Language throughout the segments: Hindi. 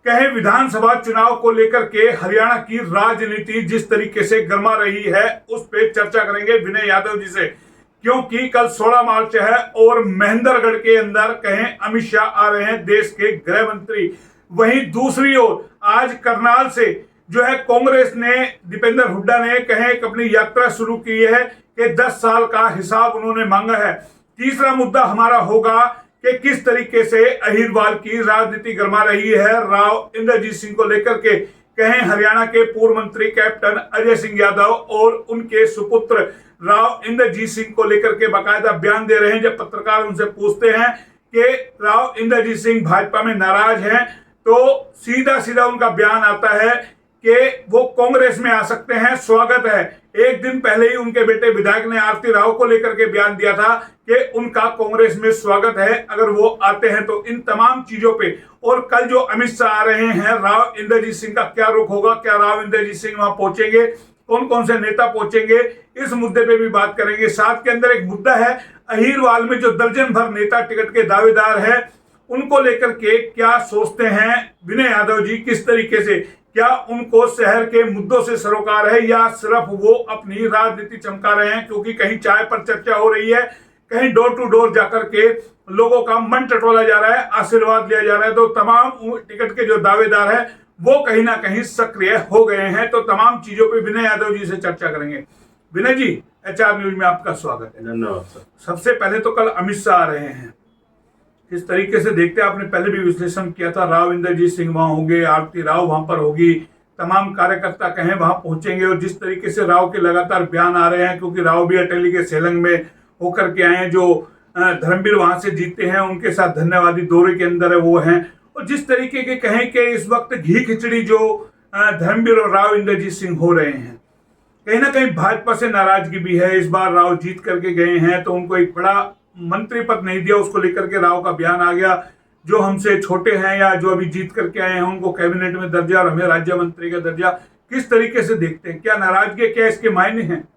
कहे विधानसभा चुनाव को लेकर के हरियाणा की राजनीति जिस तरीके से गर्मा रही है उस पर चर्चा करेंगे विनय यादव जी से, क्योंकि कल 16 मार्च है और महेंद्रगढ़ के अंदर कहें अमित शाह आ रहे हैं, देश के गृह मंत्री। वहीं दूसरी ओर आज करनाल से जो है कांग्रेस ने दीपेंद्र हुड्डा ने कहे अपनी यात्रा शुरू की है कि 10 साल का हिसाब उन्होंने मांगा है। तीसरा मुद्दा हमारा होगा कि किस तरीके से अहिरवाल की राजनीति गरमा रही है राव इंद्रजीत सिंह को लेकर के। कहें हरियाणा के पूर्व मंत्री कैप्टन अजय सिंह यादव और उनके सुपुत्र राव इंद्रजीत सिंह को लेकर के बाकायदा बयान दे रहे हैं। जब पत्रकार उनसे पूछते हैं कि राव इंद्रजीत सिंह भाजपा में नाराज हैं, तो सीधा सीधा उनका बयान आता है कि वो कांग्रेस में आ सकते हैं, स्वागत है। एक दिन पहले ही उनके बेटे विधायक ने आरती राव को लेकर के बयान दिया था कि उनका कांग्रेस में स्वागत है अगर वो आते हैं तो। इन तमाम चीजों पे और कल जो अमित शाह आ रहे हैं, राव इंद्रजीत सिंह का क्या रुख होगा, क्या राव इंद्रजीत सिंह वहां पहुंचेंगे, कौन कौन से नेता पहुंचेंगे, इस मुद्दे पे भी बात करेंगे। साथ के अंदर एक मुद्दा है अहिरवाल में जो दर्जन भर नेता टिकट के दावेदार है उनको लेकर के क्या सोचते हैं विनय यादव जी, किस तरीके से, क्या उनको शहर के मुद्दों से सरोकार है या सिर्फ वो अपनी राजनीति चमका रहे हैं। क्योंकि कहीं चाय पर चर्चा हो रही है, कहीं डोर टू डोर जाकर के लोगों का मन टटोला जा रहा है, आशीर्वाद लिया जा रहा है। तो तमाम टिकट के जो दावेदार है वो कहीं ना कहीं सक्रिय हो गए हैं। तो तमाम चीजों पे विनय यादव जी से चर्चा करेंगे। विनय जी, HR न्यूज में आपका स्वागत है। धन्यवाद सर। सबसे पहले तो कल अमित शाह आ रहे हैं, इस तरीके से देखते हैं, आपने पहले भी विश्लेषण किया था, राव इंद्रजीत सिंह वहां होंगे, आरती राव वहां पर होगी, तमाम कार्यकर्ता कहें वहां पहुंचेंगे। और जिस तरीके से राव के लगातार बयान आ रहे हैं, क्योंकि राव भी अटेली के सेलंग में होकर के आए हैं, जो धर्मवीर वहां से जीते हैं उनके साथ धन्यवादी दौरे के अंदर है वो हैं। और जिस तरीके के कहें कि इस वक्त घी खिचड़ी जो धर्मवीर और राव इंद्रजीत सिंह हो रहे हैं, कहीं ना कहीं भाजपा से नाराजगी भी है। इस बार राव जीत करके गए हैं तो उनको एक बड़ा मंत्री पद नहीं दिया, उसको लेकर के राव का बयान आ गया, जो हमसे छोटे हैं या जो अभी जीत करके आए हैं उनको कैबिनेट में दर्जा और हमें राज्य मंत्री का दर्जा। किस तरीके से देखते हैं, क्या नाराजगी, क्या इसके मायने हैं?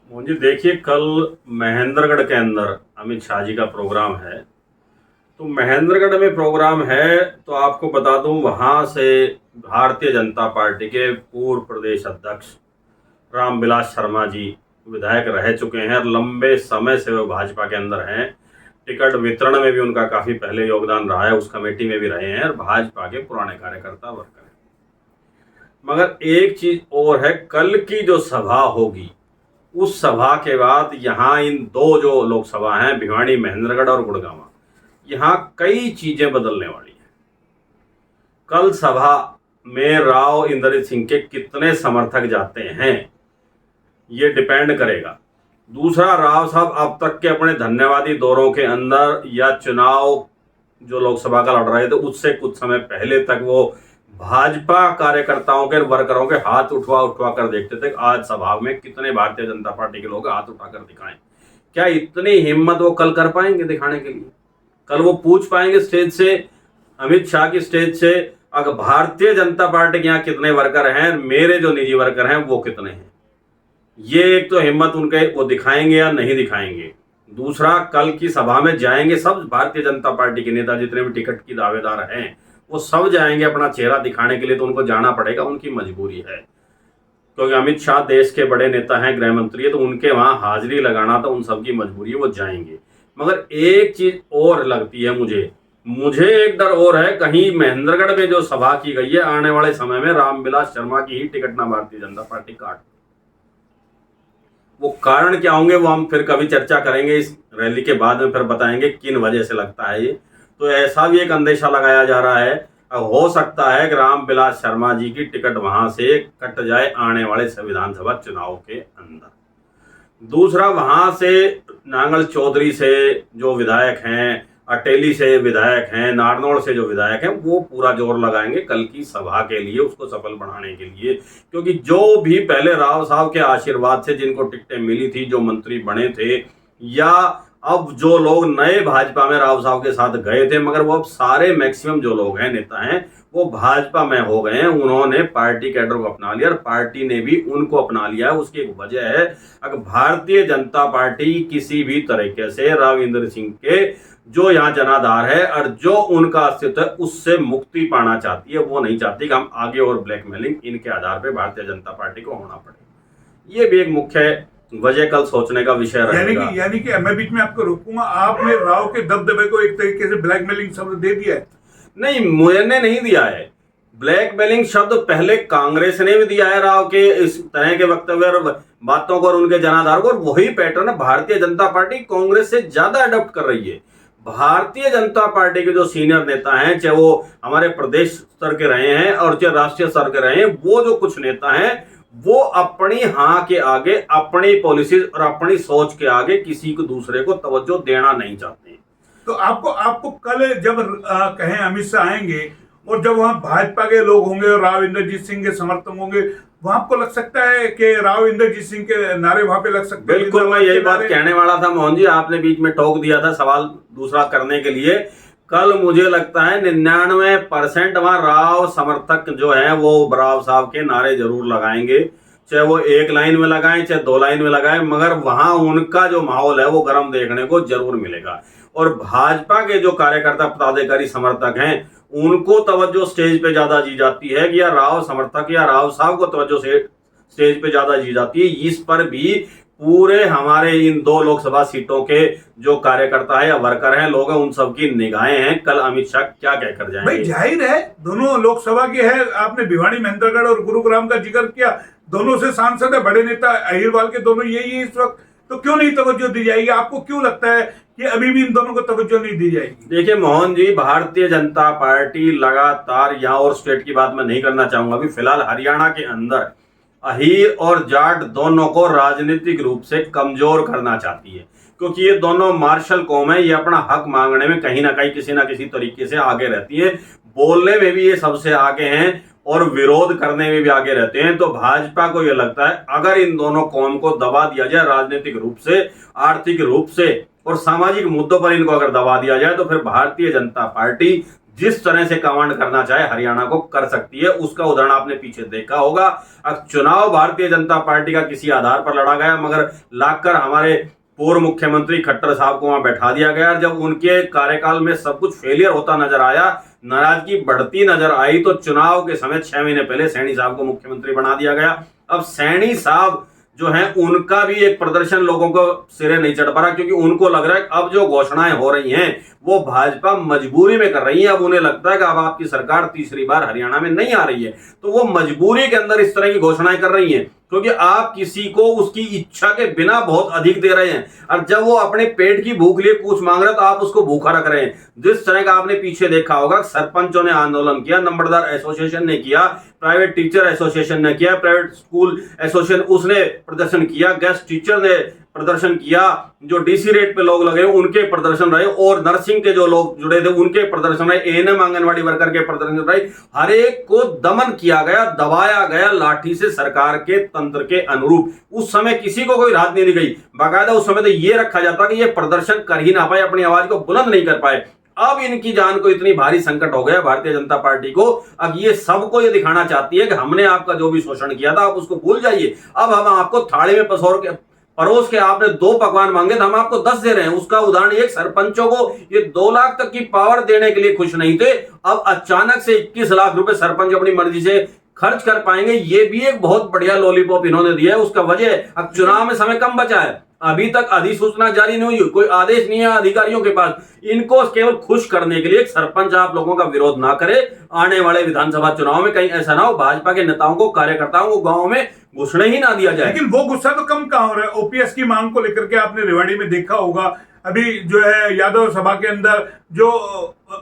मुझे देखिए, कल महेंद्रगढ़ के अंदर अमित शाह जी का प्रोग्राम है, तो महेंद्रगढ़ में प्रोग्राम है तो आपको बता दूं वहां से भारतीय जनता पार्टी के पूर्व प्रदेश अध्यक्ष रामविलास शर्मा जी विधायक रह चुके हैं और लंबे समय से वो भाजपा के अंदर हैं। टिकट वितरण में भी उनका काफी पहले योगदान रहा है, उस कमेटी में भी रहे हैं और भाजपा के पुराने कार्यकर्ता वर्कर हैं। मगर एक चीज और है, कल की जो सभा होगी उस सभा के बाद यहाँ इन दो जो लोकसभा हैं, भिवानी, महेंद्रगढ़ और गुड़गांव, यहाँ कई चीजें बदलने वाली हैं। कल सभा में राव इंद्रजीत सिंह के कितने समर्थक जाते हैं ये डिपेंड करेगा। दूसरा, राव साहब अब तक के अपने धन्यवादी दौरों के अंदर या चुनाव जो लोकसभा का लड़ रहे थे उससे कुछ समय पहले तक वो भाजपा कार्यकर्ताओं के, वर्करों के हाथ उठवा कर देखते थे। आज सभा में कितने भारतीय जनता पार्टी के लोग हाथ उठाकर दिखाएं, क्या इतनी हिम्मत वो कल कर पाएंगे दिखाने के लिए? कल वो पूछ पाएंगे स्टेज से, अमित शाह की स्टेज से, अगर भारतीय जनता पार्टी के यहाँ कितने वर्कर हैं, मेरे जो निजी वर्कर हैं वो कितने हैं? ये एक तो हिम्मत उनके वो दिखाएंगे या नहीं दिखाएंगे। दूसरा, कल की सभा में जाएंगे सब भारतीय जनता पार्टी के नेता, जितने भी टिकट की दावेदार हैं वो सब जाएंगे अपना चेहरा दिखाने के लिए, तो उनको जाना पड़ेगा, उनकी मजबूरी है। क्योंकि अमित शाह देश के बड़े नेता हैं, गृह मंत्री है, तो उनके वहां हाजिरी लगाना तो उन सबकी मजबूरी है, वो जाएंगे। मगर एक चीज और लगती है मुझे एक डर और है, कहीं महेंद्रगढ़ में जो सभा की गई है आने वाले समय में रामविलास शर्मा की ही टिकट ना भारतीय जनता पार्टी काट। वो कारण क्या होंगे वो हम फिर कभी चर्चा करेंगे, इस रैली के बाद में फिर बताएंगे किन वजह से लगता है ये। तो ऐसा भी एक अंदेशा लगाया जा रहा है, हो सकता है कि रामविलास शर्मा जी की टिकट वहां से कट जाए आने वाले विधानसभा चुनाव के अंदर। दूसरा, वहां से नांगल चौधरी से जो विधायक हैं, अटेली से विधायक हैं, नारनौल से जो विधायक हैं, वो पूरा जोर लगाएंगे कल की सभा के लिए, उसको सफल बनाने के लिए। क्योंकि जो भी पहले राव साहब के आशीर्वाद से जिनको टिकटें मिली थी, जो मंत्री बने थे, या अब जो लोग नए भाजपा में राव साहब के साथ गए थे, मगर वो अब सारे मैक्सिमम जो लोग हैं, नेता हैं, वो भाजपा में हो गए हैं। उन्होंने पार्टी कैडर को अपना लिया और पार्टी ने भी उनको अपना लिया है। उसकी एक वजह है, अगर भारतीय जनता पार्टी किसी भी तरीके से राव इंद्र सिंह के जो यहाँ जनाधार है और जो उनका अस्तित्व है उससे मुक्ति पाना चाहती है। वो नहीं चाहती कि हम आगे और ब्लैकमेलिंग इनके आधार पे भारतीय जनता पार्टी को होना पड़े। ये भी एक मुख्य वजह कल सोचने का विषय रहेगा। यानी कि मैं बीच में आपको रोकूंगा, आपने राव के दबदबे को एक तरीके से ब्लैकमेलिंग शब्द दे दिया है। नहीं, मैंने नहीं दिया है। ब्लैकमेलिंग शब्द पहले कांग्रेस ने भी दिया है राव के इस तरह के वक्तव्य और बातों को और उनके जनाधार को, और वही पैटर्न भारतीय जनता पार्टी कांग्रेस से ज्यादा अडॉप्ट कर रही है। भारतीय जनता पार्टी के जो सीनियर नेता हैं, चाहे वो हमारे प्रदेश स्तर के रहे हैं और चाहे राष्ट्रीय स्तर के रहे हैं, वो जो कुछ नेता हैं वो अपनी हाँ के आगे, अपनी पॉलिसीज और अपनी सोच के आगे किसी को दूसरे को तवज्जो देना नहीं चाहते। तो आपको कल जब कहें अमित शाह आएंगे और जब वहां भाजपा के लोग होंगे और राव इंद्रजीत सिंह के समर्थक होंगे, वहां आपको लग सकता है कि राव इंद्रजीत सिंह के नारे वहां पे लग सकते हैं? बिल्कुल, मैं यही बात कहने वाला था मोहन जी, आपने बीच में टोक दिया था सवाल दूसरा करने के लिए। कल मुझे लगता है 99% वहां राव समर्थक जो है वो राव साहब के नारे जरूर लगाएंगे, चाहे वो एक लाइन में लगाएं चाहे 2 लाइन में लगाएं, मगर वहां उनका जो माहौल है वो गर्म देखने को जरूर मिलेगा। और भाजपा के जो कार्यकर्ता पदाधिकारी समर्थक हैं उनको तवज्जो स्टेज पे ज्यादा दी जाती है कि या राव समर्थक या राव साहब को तवज्जो स्टेज पे ज्यादा दी जाती है। इस पर भी पूरे हमारे इन 2 लोकसभा सीटों के जो कार्यकर्ता है या वर्कर हैं, लोग हैं, उन सबकी निगाहें हैं कल अमित शाह क्या कहकर जाएंगे। भाई जाहिर है दोनों लोकसभा के हैं, आपने भिवानी, महेंद्रगढ़ और गुरुग्राम का जिक्र किया, दोनों से सांसद है, बड़े नेता अहिरवाल के दोनों यही है इस वक्त, तो क्यों नहीं तवज्जो दी जाएगी? आपको क्यों लगता है कि अभी भी इन दोनों को तवज्जो नहीं दी जाएगी? देखिए मोहन जी, भारतीय जनता पार्टी लगातार, यहाँ और स्टेट की बात मैं नहीं करना चाहूंगा, अभी फिलहाल हरियाणा के अंदर अहीर और जाट दोनों को राजनीतिक रूप से कमजोर करना चाहती है, क्योंकि ये दोनों मार्शल कौम है। ये अपना हक मांगने में कहीं ना कहीं किसी ना किसी तरीके से आगे रहती है, बोलने में भी ये सबसे आगे हैं और विरोध करने में भी आगे रहते हैं। तो भाजपा को ये लगता है अगर इन दोनों कौम को दबा दिया जाए राजनीतिक रूप से, आर्थिक रूप से और सामाजिक मुद्दों पर इनको अगर दबा दिया जाए, तो फिर भारतीय जनता पार्टी जिस तरह से कमांड करना चाहे हरियाणा को कर सकती है। उसका उदाहरण आपने पीछे देखा होगा। अब चुनाव भारतीय जनता पार्टी का किसी आधार पर लड़ा गया, मगर लाकर हमारे पूर्व मुख्यमंत्री खट्टर साहब को वहां बैठा दिया गया। जब उनके कार्यकाल में सब कुछ फेलियर होता नजर आया, नाराजगी बढ़ती नजर आई, तो चुनाव के समय 6 महीने पहले सैनी साहब को मुख्यमंत्री बना दिया गया। अब सैनी साहब जो है उनका भी एक प्रदर्शन लोगों को सिरे नहीं चढ़ पा रहा, क्योंकि उनको लग रहा है अब जो घोषणाएं हो रही हैं वो भाजपा मजबूरी में कर रही है। अब उन्हें लगता है कि अब आपकी सरकार तीसरी बार हरियाणा में नहीं आ रही है, तो वो मजबूरी के अंदर इस तरह की घोषणाएं कर रही हैं, क्योंकि आप किसी को उसकी इच्छा के बिना बहुत अधिक दे रहे हैं, और जब वो अपने पेट की भूख लिए कुछ मांग रहे हैं तो आप उसको भूखा रख रहे हैं। जिस तरह का आपने पीछे देखा होगा, सरपंचों ने आंदोलन किया, नंबरदार एसोसिएशन ने किया, प्राइवेट टीचर एसोसिएशन ने किया, प्राइवेट स्कूल एसोसिएशन उसने प्रदर्शन किया, गेस्ट टीचर ने प्रदर्शन किया, जो डीसी रेट पे लोग लगे उनके प्रदर्शन रहे, और नर्सिंग के जो लोग जुड़े थे उनके प्रदर्शन रहे, एएनएम आंगनवाड़ी वर्कर के प्रदर्शन रहे। हर एक को दमन किया गया, दबाया गया लाठी से सरकार के तंत्र के अनुरूप। उस समय किसी को कोई राहत नहीं दी गई, बाकायदा उस समय तो ये रखा जाता कि ये प्रदर्शन कर ही ना पाए, अपनी आवाज को बुलंद नहीं कर पाए। अब इनकी जान को इतनी भारी संकट हो गया भारतीय जनता पार्टी को, अब ये सबको ये दिखाना चाहती है कि हमने आपका जो भी शोषण किया था आप उसको भूल जाइए, अब हम आपको थाली में परोस के आपने 2 पकवान मांगे तो हम आपको 10 दे रहे हैं। उसका उदाहरण एक सरपंचों को ये 2 लाख तक की पावर देने के लिए खुश नहीं थे, अब अचानक से 21 लाख रुपए सरपंच अपनी मर्जी से खर्च कर पाएंगे, ये भी एक बहुत बढ़िया लॉलीपॉप इन्होंने दिया है। उसका वजह अब चुनाव में समय कम बचा है, अभी तक अधिसूचना जारी नहीं हुई, कोई आदेश नहीं है अधिकारियों के पास, इनको केवल खुश करने के लिए सरपंच आप लोगों का विरोध ना करे, आने वाले विधानसभा चुनाव में कहीं ऐसा ना हो भाजपा के नेताओं को, कार्यकर्ताओं को गांव में घुसने ही ना दिया जाए। लेकिन वो गुस्सा तो कम कहां हो रहा है? ओपीएस की मांग को लेकर के आपने रेवाड़ी में देखा होगा, अभी जो है यादव सभा के अंदर जो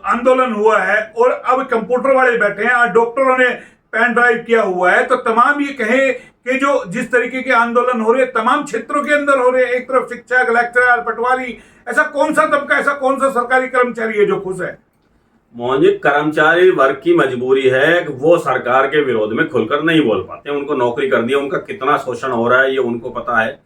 आंदोलन हुआ है, और अब कंप्यूटर वाले बैठे हैं, डॉक्टरों ने पेन ड्राइव किया हुआ है, तो तमाम ये कहे कि जो जिस तरीके के आंदोलन हो रहे हैं तमाम क्षेत्रों के अंदर हो रहे हैं, एक तरफ शिक्षक, लेक्चरर, पटवारी, ऐसा कौन सा तबका, ऐसा कौन सा सरकारी कर्मचारी है जो खुश है? मोहन जी, कर्मचारी वर्ग की मजबूरी है कि वो सरकार के विरोध में खुलकर नहीं बोल पाते, उनको नौकरी कर दी, उनका कितना शोषण हो रहा है ये उनको पता है,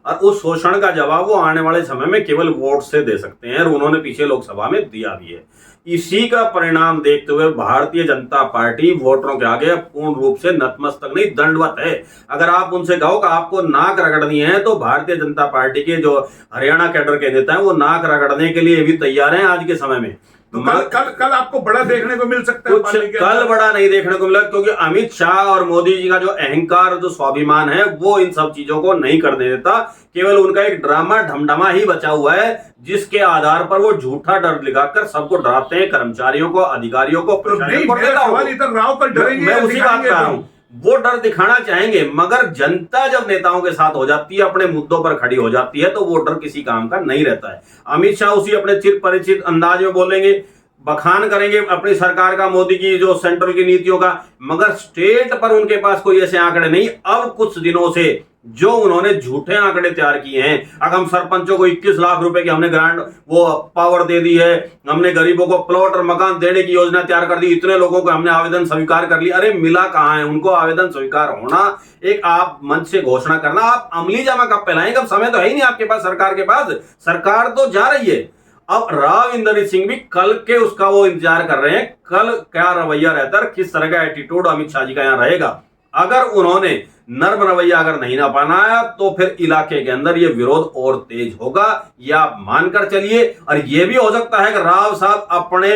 और उस शोषण का जवाब वो आने वाले समय में केवल वोट से दे सकते हैं, और उन्होंने पीछे लोकसभा में दिया भी है। इसी का परिणाम देखते हुए भारतीय जनता पार्टी वोटरों के आगे पूर्ण रूप से नतमस्तक नहीं, दंडवत है। अगर आप उनसे कहो कि आपको नाक रगड़नी है तो भारतीय जनता पार्टी के जो हरियाणा कैडर के नेता हैं वो नाक रगड़ने के लिए भी तैयार हैं आज के समय में। तो कल आपको बड़ा देखने को मिल सकता है। कुछ कल बड़ा नहीं देखने को मिला, क्योंकि अमित शाह और मोदी जी का जो अहंकार, जो स्वाभिमान है, वो इन सब चीजों को नहीं करने देता। केवल उनका एक ड्रामा ढमढमा ही बचा हुआ है, जिसके आधार पर वो झूठा डर दिखाकर सबको डराते हैं, कर्मचारियों को, अधिकारियों को, प्रशासन को। राव पर डरेंगे, मैं उसी बात कर रहा हूं, वो डर दिखाना चाहेंगे, मगर जनता जब नेताओं के साथ हो जाती है, अपने मुद्दों पर खड़ी हो जाती है, तो वो डर किसी काम का नहीं रहता है। अमित शाह उसी अपने चिर परिचित अंदाज में बोलेंगे, बखान करेंगे अपनी सरकार का, मोदी की जो सेंट्रल की नीतियों का, मगर स्टेट पर उनके पास कोई ऐसे आंकड़े नहीं। अब कुछ दिनों से जो उन्होंने झूठे आंकड़े तैयार किए हैं, अगर हम सरपंचों को 21 लाख रुपए की हमने ग्रांट वो पावर दे दी है, हमने गरीबों को प्लॉट और मकान देने की योजना तैयार कर दी, इतने लोगों को हमने आवेदन स्वीकार कर लिया। अरे मिला कहां है उनको आवेदन स्वीकार होना? एक आप मंच से घोषणा करना, आप अमली जामा कब पहनाएंगे? अब समय तो है ही नहीं आपके पास, सरकार के पास, सरकार तो जा रही है। अब राव इंद्रजीत सिंह भी कल के उसका वो इंतजार कर रहे हैं, कल क्या रवैया रहता है, किस तरह का एटीट्यूड अमित शाह जी का यहां रहेगा। अगर उन्होंने नर्म रवैया अगर नहीं ना अपनाया तो फिर इलाके के अंदर ये विरोध और तेज होगा, ये आप मानकर चलिए। और ये भी हो सकता है कि राव साहब अपने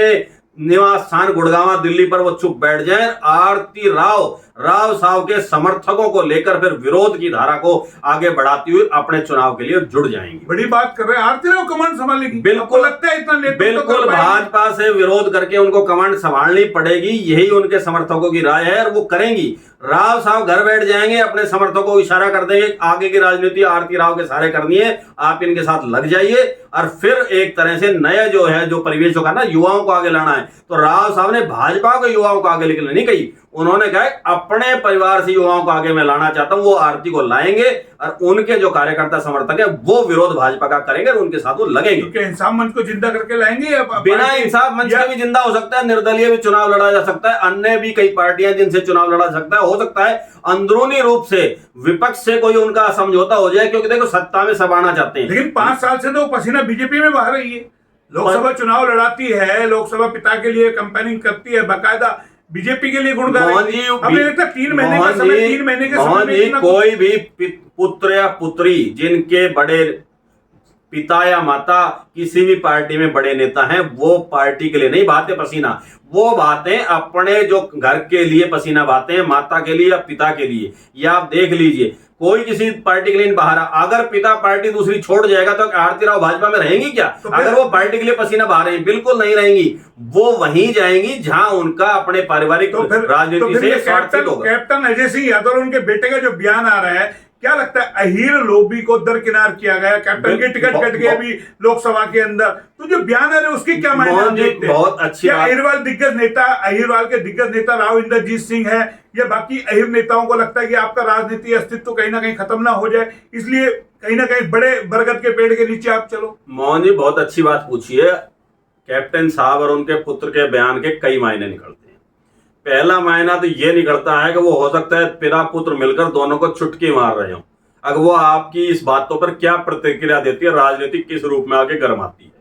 निवास स्थान गुड़गांव दिल्ली पर वो चुप बैठ जाए, आरती राव साहब के समर्थकों को लेकर फिर विरोध की धारा को आगे बढ़ाती हुई अपने चुनाव के लिए जुड़ जाएंगी। बड़ी बात कर रहे हैं, आरती राव कमांड संभालेगी। बिल्कुल लगता है इतना बिल्कुल भाजपा से विरोध करके उनको कमांड संभालनी पड़ेगी, यही उनके समर्थकों की राय है और वो करेंगी। राव साहब घर बैठ जाएंगे, अपने समर्थकों को इशारा कर देंगे, आगे की राजनीति आरती राव के सारे करनी है, आप इनके साथ लग जाइए। और फिर एक तरह से नया जो है जो परिवेश होगा ना, युवाओं को आगे लाना है, तो राव साहब ने भाजपा को युवाओं को आगे लेकर नहीं कही, उन्होंने कहा अपने परिवार से युवाओं को आगे मैं लाना चाहता हूं, वो आरती को लाएंगे और उनके जो कार्यकर्ता समर्थक है वो विरोध भाजपा का करेंगे और उनके साथ वो लगेंगे। इंसाफ मंच को जिंदा करके लाएंगे, बिना इंसाफ मंच के भी जिंदा हो सकता है, निर्दलीय भी चुनाव लड़ा जा सकता है, अन्य भी कई पार्टियां जिनसे चुनाव लड़ा सकता है, हो सकता है अंदरूनी रूप से विपक्ष से कोई उनका समझौता हो जाए, क्योंकि देखो सत्ता में सब आना चाहते हैं। लेकिन 5 साल से तो पसीना बीजेपी में बहा रही है, लोकसभा चुनाव लड़ाती है, लोकसभा पिता के लिए कैंपेनिंग करती है, बाकायदा बीजेपी के लिए गुण गा रही है। अभी लगता है 3 महीने का समय, 3 महीने के समय में कोई भी पुत्र या पुत्री जिनके बड़े पिता या माता किसी भी पार्टी में बड़े नेता हैं, वो पार्टी के लिए नहीं बहाते पसीना, वो बहाते अपने जो घर के लिए पसीना बहाते हैं, माता के लिए या पिता के लिए। ये आप देख लीजिए, कोई किसी पार्टी के लिए नहीं बहा रहा। अगर पिता पार्टी दूसरी छोड़ जाएगा तो आरती राव भाजपा में रहेंगी क्या? तो अगर वो पार्टी के लिए पसीना बहा रहे हैं, बिल्कुल नहीं रहेंगी, वो वहीं जाएंगी जहां उनका अपने पारिवारिक राजनीति से स्वार्थ होगा। कैप्टन अजय सिंह यादव और उनके बेटे का जो बयान आ रहा है, क्या लगता है अहीर लोबी को दरकिनार किया गया, कैप्टन की टिकट कट गई अभी लोकसभा के अंदर, तो जो बयान है उसकी क्या मायने? बहुत अच्छी बात। अहिरवाल दिग्गज नेता, अहिरवाल के दिग्गज नेता राव इंद्रजीत सिंह है या बाकी अहिर नेताओं को लगता है कि आपका राजनीति अस्तित्व कहीं ना कहीं खत्म ना हो जाए, इसलिए कहीं ना कहीं बड़े बरगद के पेड़ के नीचे आप चलो। मोहन जी बहुत अच्छी बात पूछी है। कैप्टन साहब और उनके पुत्र के बयान के कई मायने निकलते हैं। पहला मायना तो ये निकलता है कि वो हो सकता है पिता पुत्र मिलकर दोनों को चुटकी मार रहे हो। अगर वो आपकी इस बातों पर क्या प्रतिक्रिया देती है, राजनीति किस रूप में आगे गर्म आती है,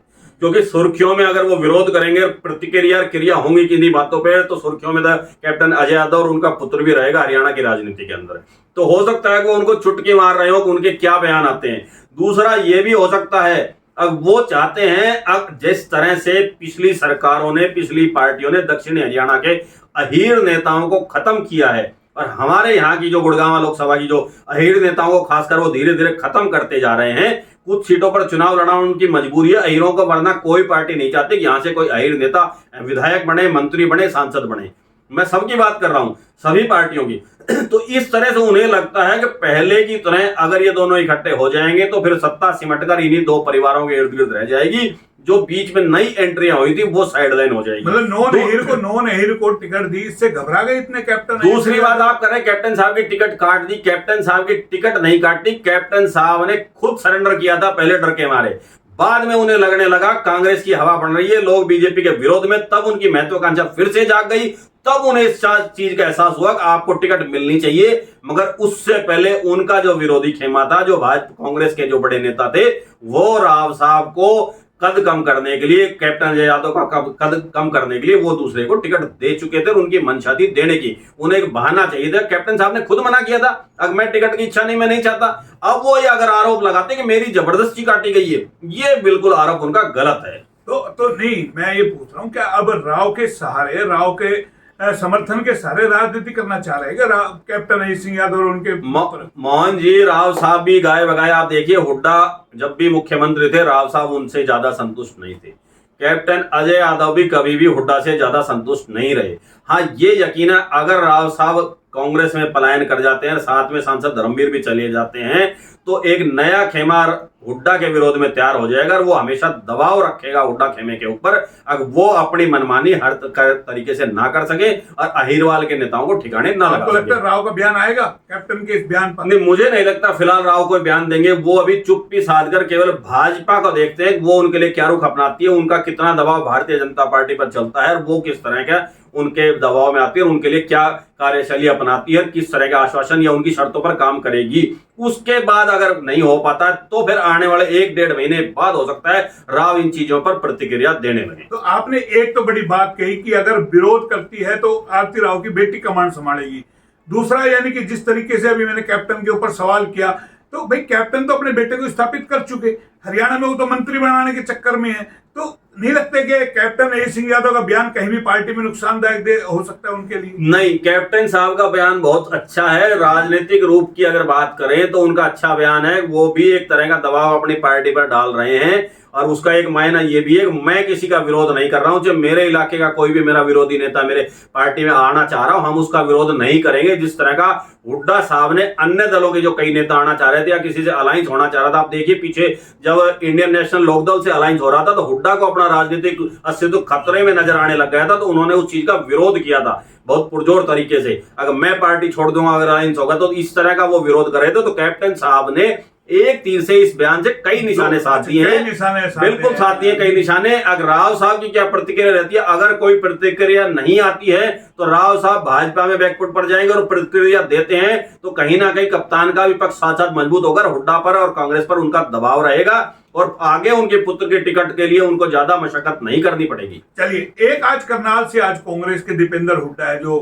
क्योंकि सुर्खियों में अगर वो विरोध करेंगे, प्रतिक्रिया क्रिया होंगी किन्हीं बातों पर, तो सुर्खियों में कैप्टन अजय यादव और उनका पुत्र भी रहेगा हरियाणा की राजनीति के अंदर। तो हो सकता है कि उनको चुटकी मार रहे हो कि उनके क्या बयान आते हैं। दूसरा ये भी हो सकता है, अब वो चाहते हैं, अब जिस तरह से पिछली सरकारों ने, पिछली पार्टियों ने दक्षिणी हरियाणा के अहीर नेताओं को खत्म किया है, और हमारे यहाँ की जो गुड़गांव लोकसभा की जो अहीर नेताओं को खासकर वो धीरे धीरे खत्म करते जा रहे हैं। कुछ सीटों पर चुनाव लड़ना उनकी मजबूरी है अहीरों को, वरना कोई पार्टी नहीं चाहती कि यहाँ से कोई अहीर नेता विधायक बने, मंत्री बने, सांसद बने। मैं सबकी बात कर रहा हूं, सभी पार्टियों की। तो इस तरह से उन्हें लगता है कि पहले की तरह अगर ये दोनों इकट्ठे हो जाएंगे तो फिर सत्ता सिमटकर इन्हीं दो परिवारों के इर्द गिर्द रह जाएगी। जो बीच में नई एंट्रियां हुई थी वो साइडलाइन हो जाएगी। मतलब नॉन अहीर को टिकट दी, इससे घबरा गए इतने कैप्टन। दूसरी बात आप कर रहे हैं कैप्टन साहब की टिकट काट दी। कैप्टन साहब की टिकट नहीं काटी, कैप्टन साहब ने खुद सरेंडर किया था पहले डर के मारे। बाद में उन्हें लगने लगा कांग्रेस की हवा बन रही है, लोग बीजेपी के विरोध में, तब उनकी महत्वाकांक्षा फिर से जाग गई। तब उन्हें इस चीज का एहसास हुआ कि आपको टिकट मिलनी चाहिए। मगर उससे पहले उनका जो विरोधी खेमा था, जो भाजपा कांग्रेस के जो बड़े नेता थे, वो राव साहब को कद कम करने के लिए, कैप्टन अजय यादव का कद कम करने के लिए वो दूसरे को टिकट दे चुके थे और उनकी मंशा थी देने की। उन्हें एक बहाना चाहिए था। कैप्टन साहब ने खुद मना किया था, अगर मैं टिकट की इच्छा नहीं, मैं नहीं चाहता। अब वो ये अगर आरोप लगाते कि मेरी जबरदस्ती काटी गई है, ये बिल्कुल आरोप उनका गलत है। तो नहीं, मैं ये पूछ रहा हूँ क्या अब राव के सहारे, राव के समर्थन के सारे राजनीति करना चाह रहे हैं क्या कैप्टन अजीत सिंह यादव और उनके? मोहन जी, राव साहब भी गाय बगाए। आप देखिए, हुड्डा जब भी मुख्यमंत्री थे, राव साहब उनसे ज्यादा संतुष्ट नहीं थे। कैप्टन अजय यादव भी कभी भी हुड्डा से ज्यादा संतुष्ट नहीं रहे। हाँ, ये यकीन है, अगर राव साहब कांग्रेस में पलायन कर जाते हैं, साथ में सांसद धर्मवीर भी चले जाते हैं, तो एक नया खेमा हुड्डा के विरोध में तैयार हो जाएगा और वो हमेशा दबाव रखेगा हुड्डा खेमे के ऊपर, अगर वो अपनी मनमानी हर तरीके से ना कर सके और अहिरवाल के नेताओं को ठिकाने ना लगा सके। लगता है राव का बयान आएगा कैप्टन के इस बयान पर? नहीं, मुझे नहीं लगता फिलहाल राव कोई बयान देंगे। वो अभी चुप्पी साध कर केवल भाजपा को देखते हैं, वो उनके लिए क्या रुख अपनाती है, उनका कितना दबाव भारतीय जनता पार्टी पर चलता है और वो किस तरह का उनके दबाव में आती है, उनके लिए क्या कार्यशैली अपनाती है, किस तरह का आश्वासन या उनकी शर्तों पर काम करेगी। उसके बाद अगर नहीं हो पाता तो फिर आने वाले 1-1.5 महीने बाद हो सकता है राव इन चीजों पर प्रतिक्रिया देने लगे। तो आपने एक तो बड़ी बात कही कि अगर विरोध करती है तो आरती राव की बेटी कमान संभालेगी। दूसरा, यानी कि जिस तरीके से अभी मैंने कैप्टन के ऊपर सवाल किया, तो भाई कैप्टन तो अपने बेटे को स्थापित कर चुके, हरियाणा में वो तो मंत्री बनाने के चक्कर में है। तो नहीं लगता कि कैप्टन अजय सिंह यादव का बयान कहीं भी पार्टी में नुकसानदायक हो सकता है उनके लिए? नहीं, कैप्टन साहब का बयान बहुत अच्छा है। राजनीतिक रूप की अगर बात करें तो उनका अच्छा बयान है। वो भी एक तरह का दबाव अपनी पार्टी पर डाल रहे हैं और उसका एक मायना ये भी है कि मैं किसी का विरोध नहीं कर रहा हूं। जब मेरे इलाके का कोई भी मेरा विरोधी नेता मेरे पार्टी में आना चाह रहा हो, हम उसका विरोध नहीं करेंगे। जिस तरह का हुड्डा साहब ने अन्य दलों के जो कई नेता आना चाह रहे थे या किसी से अलायंस होना चाह रहा था, आप देखिए पीछे जब इंडियन नेशनल लोकदल से अलायंस हो रहा था तो हुड्डा को अपना राजनीतिक अस्तित्व खतरे में नजर आने लग गया था, तो उन्होंने उस चीज का विरोध किया था बहुत पुरजोर तरीके से। अगर मैं पार्टी छोड़ दूंगा, अगर अलायंस होगा, तो इस तरह का वो विरोध कर रहे थे। तो कैप्टन साहब ने एक तीर से इस बयान से कई निशाने साध दिए हैं, बिल्कुल साध दिए कई निशाने। अगर राव साहब की क्या प्रतिक्रिया रहती है, अगर कोई प्रतिक्रिया नहीं आती है तो राव साहब भाजपा में बैकफुट पर जाएंगे और प्रतिक्रिया देते हैं तो कहीं ना कहीं कप्तान का विपक्ष साथ साथ मजबूत होकर हुड्डा पर और कांग्रेस पर उनका दबाव रहेगा और आगे उनके पुत्र के टिकट के लिए उनको ज्यादा मशक्कत नहीं करनी पड़ेगी। चलिए, एक आज करनाल से आज कांग्रेस के दीपेंद्र हुड्डा है जो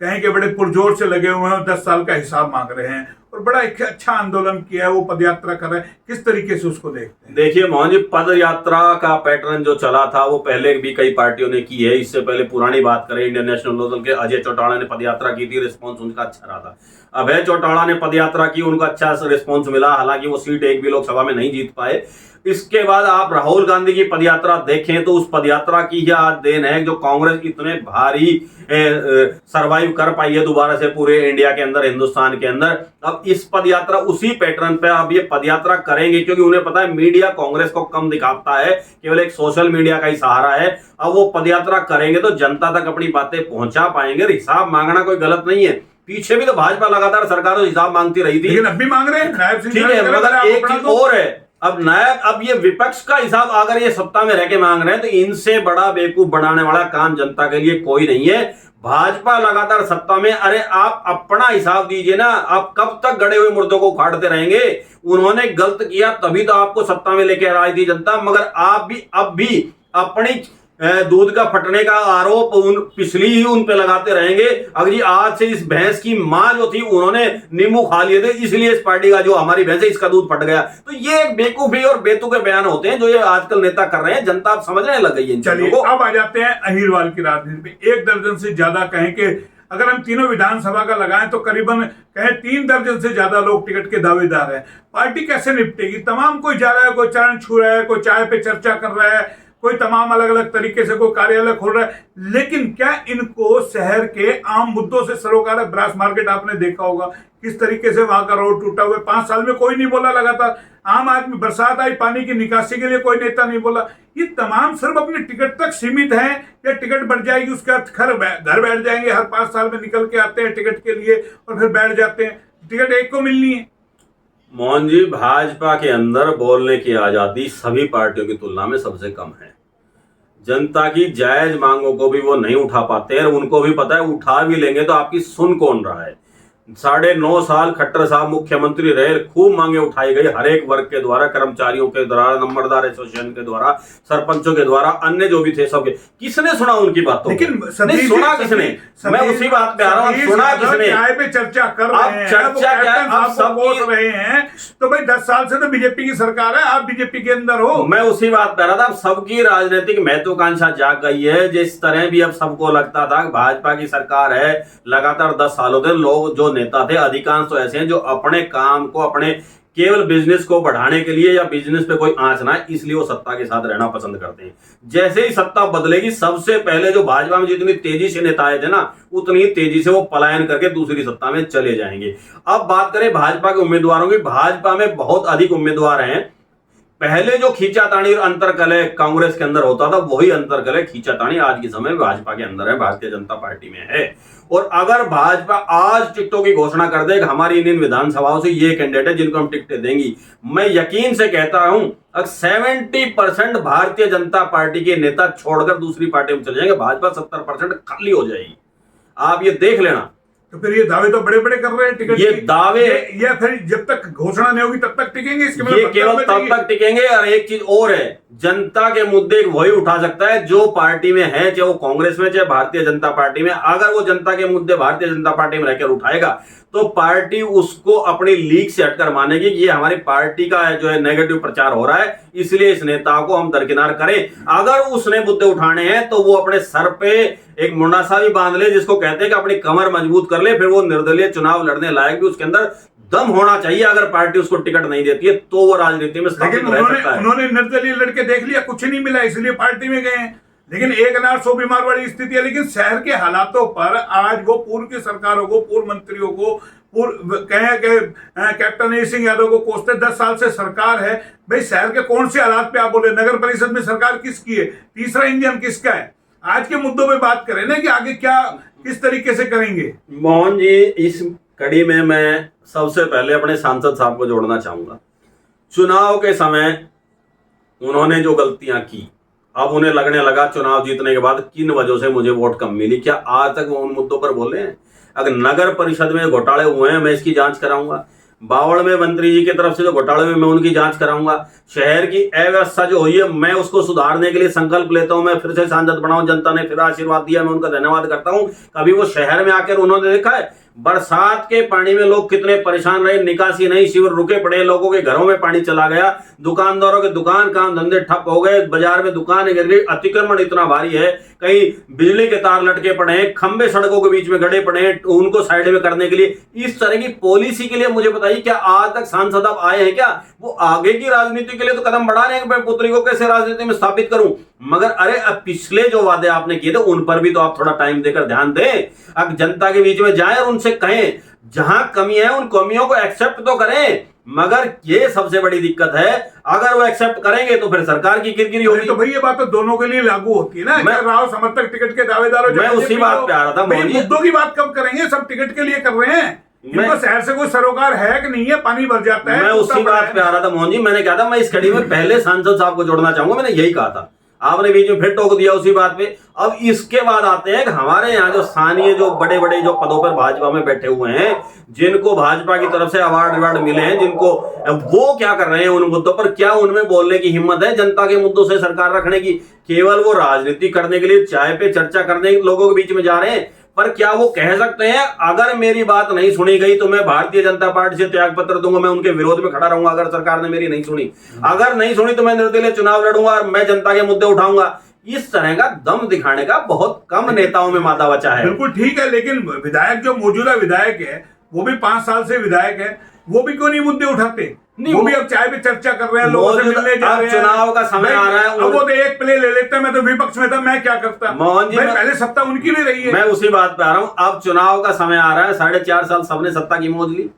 कहें कि बड़े पुरजोर से लगे हुए हैं, 10 साल का हिसाब मांग रहे हैं और बड़ा एक अच्छा आंदोलन किया है, वो पदयात्रा कर रहे हैं। किस तरीके से उसको देखते हैं? देखिए मोहन जी, पदयात्रा का पैटर्न जो चला था वो पहले भी कई पार्टियों ने की है। इससे पहले पुरानी बात करें, इंडियन नेशनल लोकदल के अजय चौटाला ने पदयात्रा की थी, रिस्पॉन्स उनका अच्छा रहा था। अभय चौटाला ने पदयात्रा की, उनका अच्छा रिस्पॉन्स मिला, हालांकि वो सीट एक भी लोकसभा में नहीं जीत पाए। इसके बाद आप राहुल गांधी की पदयात्रा देखें तो उस पदयात्रा की ही आज देन है जो कांग्रेस इतने भारी सरवाइव कर पाई है दोबारा से पूरे इंडिया के अंदर, हिंदुस्तान के अंदर। अब इस पदयात्रा उसी पैटर्न पे अब ये पदयात्रा करेंगे क्योंकि उन्हें पता है मीडिया कांग्रेस को कम दिखाता है, केवल एक सोशल मीडिया का ही सहारा है। अब वो पदयात्रा करेंगे तो जनता तक अपनी बातें पहुंचा पाएंगे। हिसाब मांगना कोई गलत नहीं है, पीछे भी तो भाजपा लगातार सरकारों हिसाब मांगती रही थी, लेकिन अब भी मांग रहे हैं। ठीक है, मगर एक चीज और है, अब ये विपक्ष का हिसाब अगर ये सत्ता में रह के मांग रहे हैं तो इनसे बड़ा बेवकूफ बनाने वाला काम जनता के लिए कोई नहीं है। भाजपा लगातार सत्ता में, अरे आप अपना हिसाब दीजिए ना, आप कब तक गड़े हुए मुर्दों को उखाड़ते रहेंगे? उन्होंने गलत किया तभी तो आपको सत्ता में लेके आई थी जनता, मगर आप भी अब भी अपनी दूध का फटने का आरोप पिछली ही उन पे लगाते रहेंगे। अगर जी आज से इस भैंस की मां जो थी उन्होंने नींबू खा लिए थे इसलिए इस पार्टी का जो हमारी भैंस है इसका दूध फट गया, तो ये बेवकूफी और बेतुके बयान होते हैं जो ये आजकल नेता कर रहे हैं, जनता अब समझने लग गई है। चलिए, अब आ जाते हैं अहिरवाल की राजनीति पे। 1 दर्जन से ज्यादा कहें कि अगर हम तीनों विधानसभा का लगाएं तो करीबन कहें 3 दर्जन से ज्यादा लोग टिकट के दावेदार हैं। पार्टी कैसे निपटेगी? तमाम कोई जा रहा है, कोई चरण छू रहा है, कोई चाय पे चर्चा कर रहा है, कोई तमाम अलग अलग तरीके से कोई कार्यालय खोल रहा है, लेकिन क्या इनको शहर के आम मुद्दों से सरोकार है? ब्रास मार्केट आपने देखा होगा किस तरीके से वहां का रोड टूटा हुआ है, 5 साल में कोई नहीं बोला लगातार। आम आदमी, बरसात आई, पानी की निकासी के लिए कोई नेता नहीं बोला। ये तमाम सिर्फ अपने टिकट तक सीमित हैं या टिकट बढ़ जाएगी उसके बाद घर बैठ जाएंगे? हर 5 साल में निकल के आते हैं टिकट के लिए और फिर बैठ जाते हैं, टिकट एक को मिलनी है। मोहन जी, भाजपा के अंदर बोलने की आजादी सभी पार्टियों की तुलना में सबसे कम है। जनता की जायज मांगों को भी वो नहीं उठा पाते हैं, उनको भी पता है उठा भी लेंगे तो आपकी सुन कौन रहा है। 9.5 साल खट्टर साहब मुख्यमंत्री रहे, खूब मांगे उठाई गई हर एक वर्ग के द्वारा, कर्मचारियों के द्वारा, नंबरदार एसोसिएशन के द्वारा, सरपंचों के द्वारा, अन्य जो भी थे सबके। किसने सुना उनकी बातों? लेकिन नहीं सुना किसने? मैं उसी बात पे आ रहा हूँ, सुना किसने? चाय पे चर्चा कर रहे हैं, चर्चा क्या है? आप सब बोल रहे हैं तो भाई 10 साल से तो बीजेपी की सरकार है, आप बीजेपी के अंदर हो। मैं उसी बात पे आ रहा था, अब सबकी राजनीतिक महत्वाकांक्षा जाग गई है। जिस तरह भी अब सबको लगता था भाजपा की सरकार है, लगातार 10 सालों से लोग जो नेता थे अधिकांश तो ऐसे हैं जो अपने काम को, अपने केवल बिजनेस को बढ़ाने के लिए या बिजनेस पे कोई आंच ना है इसलिए वो सत्ता के साथ रहना पसंद करते हैं। जैसे ही सत्ता बदलेगी, सबसे पहले जो भाजपा में जितनी तेजी से नेता आए थे ना, उतनी तेजी से वो पलायन करके दूसरी सत्ता में चले जाएंगे। अब बात करें भाजपा के उम्मीदवारों की, भाजपा में बहुत अधिक उम्मीदवार हैं। पहले जो खींचातानी और अंतरकलह कांग्रेस के अंदर होता था, वही अंतरकलह खींचातानी आज के समय भाजपा के अंदर है, भारतीय जनता पार्टी में है। और अगर भाजपा आज टिकटों की घोषणा कर दे कि हमारी इन विधानसभाओं से ये कैंडिडेट है जिनको हम टिकटें देंगी, मैं यकीन से कहता हूं अगर 70% भारतीय जनता पार्टी के नेता छोड़कर दूसरी पार्टी में चले जाएंगे, भाजपा 70% खाली हो जाएगी। आप ये देख लेना। तो फिर ये दावे तो बड़े बड़े कर रहे हैं टिकट ये दावे, ये फिर जब तक घोषणा नहीं होगी तब तक टिकेंगे, इसके मतलब ये केवल तब तक टिकेंगे। और एक चीज और है, जनता के मुद्दे वही उठा सकता है जो पार्टी में है, चाहे वो कांग्रेस में चाहे भारतीय जनता पार्टी में। अगर वो जनता के मुद्दे भारतीय जनता पार्टी में रहकर उठाएगा तो पार्टी उसको अपनी लीग से हटकर मानेगी कि ये हमारी पार्टी का जो है नेगेटिव प्रचार हो रहा है, इसलिए इस नेता को हम दरकिनार करें। अगर उसने मुद्दे उठाने हैं तो वो अपने सर पे एक मुंडासा भी बांध ले, जिसको कहते हैं कि अपनी कमर मजबूत कर ले, फिर वो निर्दलीय चुनाव लड़ने लायक भी उसके अंदर दम होना चाहिए। अगर पार्टी उसको टिकट नहीं देती है तो वो राजनीति में स्थापित रह सकता है। उन्होंने निर्दलीय लड़के देख लिया, कुछ नहीं मिला, इसलिए पार्टी में गए हैं। लेकिन एक अनार 100 बीमार वाली स्थिति है। लेकिन शहर के हालातों पर आज वो पूर्व की सरकारों को, पूर्व मंत्रियों को, कैप्टन सिंह यादव को कोसते 10 साल से सरकार है। भाई शहर के कौन से हालात पे आप बोले, नगर परिषद में सरकार किसकी है, तीसरा इंजन किसका है? आज के मुद्दों पे बात करें ना कि आगे क्या किस तरीके से करेंगे। मोहन जी, इस कड़ी में मैं सबसे पहले अपने सांसद साहब को जोड़ना चाहूंगा। चुनाव के समय उन्होंने जो गलतियां की, अब उन्हें लगने लगा चुनाव जीतने के बाद किन वजहों से मुझे वोट कम मिली। क्या आज तक वो उन मुद्दों पर बोले हैं? अगर नगर परिषद में घोटाले हुए हैं मैं इसकी जांच कराऊंगा। बावड़ में मंत्री जी की तरफ से जो घोटाले हुए मैं उनकी जांच कराऊंगा। शहर की अव्यवस्था जो हुई है मैं उसको सुधारने के लिए संकल्प लेता हूं। मैं फिर से सांसद बनाऊं, जनता ने फिर आशीर्वाद दिया, मैं उनका धन्यवाद करता हूं। कभी वो शहर में आकर उन्होंने देखा है बरसात के पानी में लोग कितने परेशान रहे, निकासी नहीं, शिविर रुके पड़े, लोगों के घरों में पानी चला गया, दुकानदारों के दुकान काम धंधे ठप हो गए, बाजार में दुकानें गिर गई, अतिक्रमण इतना भारी है, कहीं बिजली के तार लटके पड़े हैं, खंबे सड़कों के बीच में गड़े पड़े हैं, उनको साइड में करने के लिए इस तरह की पॉलिसी के लिए मुझे बताइए क्या आज तक सांसद आप आए हैं? क्या वो आगे की राजनीति के लिए तो कदम बढ़ा रहे हैं, मैं पुत्री को कैसे राजनीति में स्थापित करूं? मगर अरे अब पिछले जो वादे आपने किए थे उन पर भी तो आप थोड़ा टाइम देकर ध्यान दें। अब जनता के बीच में जाएं और उनसे कहें जहां कमी है उन कमियों को एक्सेप्ट तो करें। मगर ये सबसे बड़ी दिक्कत है, अगर वो एक्सेप्ट करेंगे तो फिर सरकार की किरकिरी होगी। तो भाई ये बात तो दोनों के लिए लागू होती है ना। मैं राव समर्थक टिकट के दावेदारों, मैं उसी बात पे आ रहा था। मुद्दों की बात कब करेंगे? सब टिकट के लिए कर रहे हैं। इनको शहर से कोई सरोकार है कि नहीं है, पानी भर जाता है। मैं उसी बात पे आ रहा था मोहन जी। मैंने कहा था मैं इस कड़ी में पहले सांसद साहब को जोड़ना चाहूंगा, मैंने यही कहा था, आपने बीच में फिर टोक दिया उसी बात पे। अब इसके बाद आते हैं कि हमारे यहाँ जो स्थानीय जो बड़े बड़े जो पदों पर भाजपा में बैठे हुए हैं, जिनको भाजपा की तरफ से अवार्ड मिले हैं, जिनको वो क्या कर रहे हैं उन मुद्दों पर? क्या उनमें बोलने की हिम्मत है जनता के मुद्दों से सरकार रखने की? केवल वो राजनीति करने के लिए चाय पे चर्चा करने लोगों के बीच में जा रहे हैं। पर क्या वो कह सकते हैं अगर मेरी बात नहीं सुनी गई तो मैं भारतीय जनता पार्टी से त्याग पत्र दूंगा, मैं उनके विरोध में खड़ा रहूंगा अगर सरकार ने मेरी नहीं सुनी, अगर नहीं सुनी तो मैं निर्दलीय चुनाव लड़ूंगा और मैं जनता के मुद्दे उठाऊंगा? इस तरह का दम दिखाने का बहुत कम नेताओं में मादा बचा है। बिल्कुल ठीक है, लेकिन विधायक जो मौजूदा विधायक है वो भी 5 साल से विधायक है, वो भी क्यों नहीं मुद्दे उठाते? वो भी अब चाय पे चर्चा कर रहे हैं, लोगों से मिलने जा रहे हैं। चुनाव का समय आ रहा है, अब वो तो एक प्ले ले लेते हैं। मैं तो विपक्ष में था, मैं क्या करता? मोहन जी, पहले सत्ता उनकी भी रही है। मैं उसी बात पे आ रहा हूं। अब चुनाव का समय आ रहा है, 4.5 साल सबने सत्ता की मौज ली।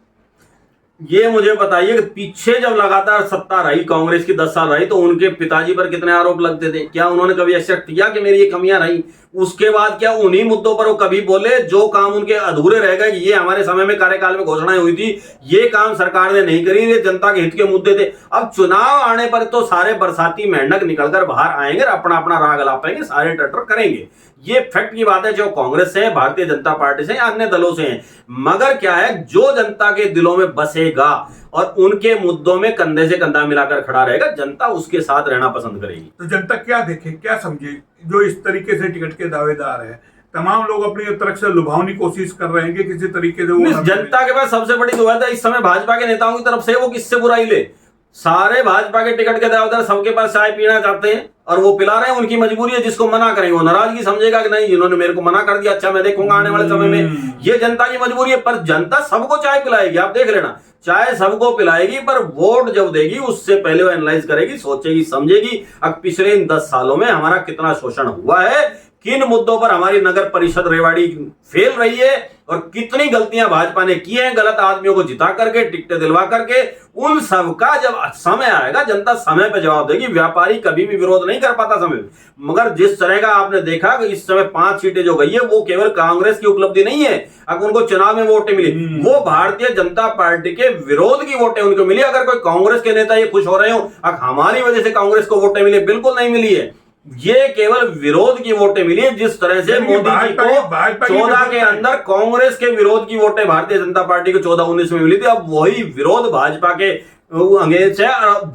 ये मुझे बताइए कि पीछे जब लगातार सत्ता रही कांग्रेस की 10 साल रही तो उनके पिताजी पर कितने आरोप लगते थे? क्या उन्होंने कभी एक्सेप्ट किया कि मेरी ये कमियां रही? उसके बाद क्या उन्हीं मुद्दों पर वो कभी बोले जो काम उनके अधूरे रह गए, ये हमारे समय में कार्यकाल में घोषणाएं हुई थी, ये काम सरकार ने नहीं करी, ये जनता के हित के मुद्दे थे। अब चुनाव आने पर तो सारे बरसाती मेंढक निकलकर बाहर आएंगे, अपना अपना राग अलापेंगे, सारे टटर करेंगे। ये फैक्ट की बात है, जो कांग्रेस से है, भारतीय जनता पार्टी से, अन्य दलों से है। मगर क्या है, जो जनता के दिलों में बसेगा और उनके मुद्दों में कंधे से कंधा मिलाकर खड़ा रहेगा, जनता उसके साथ रहना पसंद करेगी। तो जनता क्या देखे, क्या समझे जो इस तरीके से टिकट के दावेदार है? तमाम लोग अपनी तरफ से लुभावनी कोशिश कर रहे हैं कि किसी तरीके से वो जनता के पास सबसे बड़ी दुविधा इस समय भाजपा के नेताओं की तरफ से, वो किससे बुराई ले। सारे भाजपा के टिकट के दावेदार सबके पास चाय पीना चाहते हैं और वो पिला रहे हैं, उनकी मजबूरी है। जिसको मना करेंगे वो नाराजगी समझेगा कि नहीं, इन्होंने मेरे को मना कर दिया, अच्छा मैं देखूंगा आने वाले समय में। ये जनता की मजबूरी है, पर जनता सबको चाय पिलाएगी, आप देख लेना, चाय सबको पिलाएगी, पर वोट जब देगी उससे पहले वो एनालाइज करेगी, सोचेगी, समझेगी अब पिछले इन 10 सालों में हमारा कितना शोषण हुआ है, किन मुद्दों पर हमारी नगर परिषद रेवाड़ी फेल रही है और कितनी गलतियां भाजपा ने की हैं, गलत आदमियों को जिता करके, टिकटें दिलवा करके। उन सब का जब समय आएगा, जनता समय पे जवाब देगी। व्यापारी कभी भी विरोध नहीं कर पाता समय, मगर जिस तरह का आपने देखा कि इस समय 5 सीटें जो गई है, वो केवल कांग्रेस की उपलब्धि नहीं है। अगर उनको चुनाव में वोटें मिली, वो भारतीय जनता पार्टी के विरोध की वोटें उनको मिली। अगर कोई कांग्रेस के नेता ये खुश हो रहे हो हमारी वजह से कांग्रेस को वोटें मिली, बिल्कुल नहीं मिली है। ये केवल विरोध की वोटें मिली है। जिस तरह से मोदी जी को 14 के अंदर कांग्रेस के विरोध की वोटें भारतीय जनता पार्टी को 14-19 में मिली थी, अब वही विरोध भाजपा के अंग्रेज है,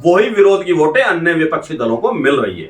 वही विरोध की वोटें अन्य विपक्षी दलों को मिल रही है।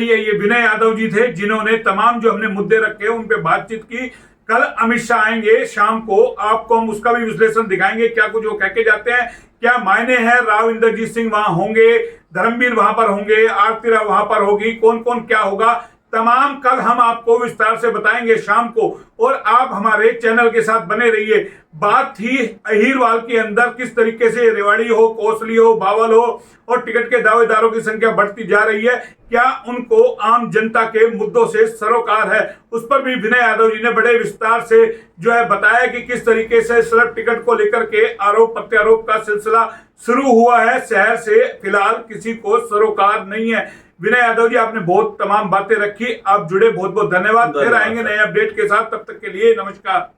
ये विनय यादव जी थे जिन्होंने तमाम जो हमने मुद्दे रखे उन पे बातचीत की। कल अमित शाह आएंगे शाम को, आपको हम उसका भी विश्लेषण दिखाएंगे, क्या कुछ वो कह के जाते हैं, क्या मायने हैं। राव इंद्रजीत सिंह वहां होंगे, धर्मवीर वहां पर होंगे, आरती राव वहां पर होगी, कौन कौन क्या होगा, तमाम कल हम आपको विस्तार से बताएंगे शाम को। और आप हमारे चैनल के साथ बने रहिए। बात थी अहीरवाल के अंदर किस तरीके से रेवाड़ी हो, कोसली हो, बावल हो और टिकट के दावेदारों की संख्या बढ़ती जा रही है, क्या उनको आम जनता के मुद्दों से सरोकार है, उस पर भी विनय यादव जी ने बड़े विस्तार से जो है बताया कि किस तरीके से स्लैब टिकट को लेकर के आरोप प्रत्यारोप का सिलसिला शुरू हुआ है। शहर से फिलहाल किसी को सरोकार नहीं है। विनय यादव जी, आपने बहुत तमाम बातें रखी, आप जुड़े, बहुत बहुत धन्यवाद। फिर आएंगे नए अपडेट के साथ, तब तक के लिए नमस्कार।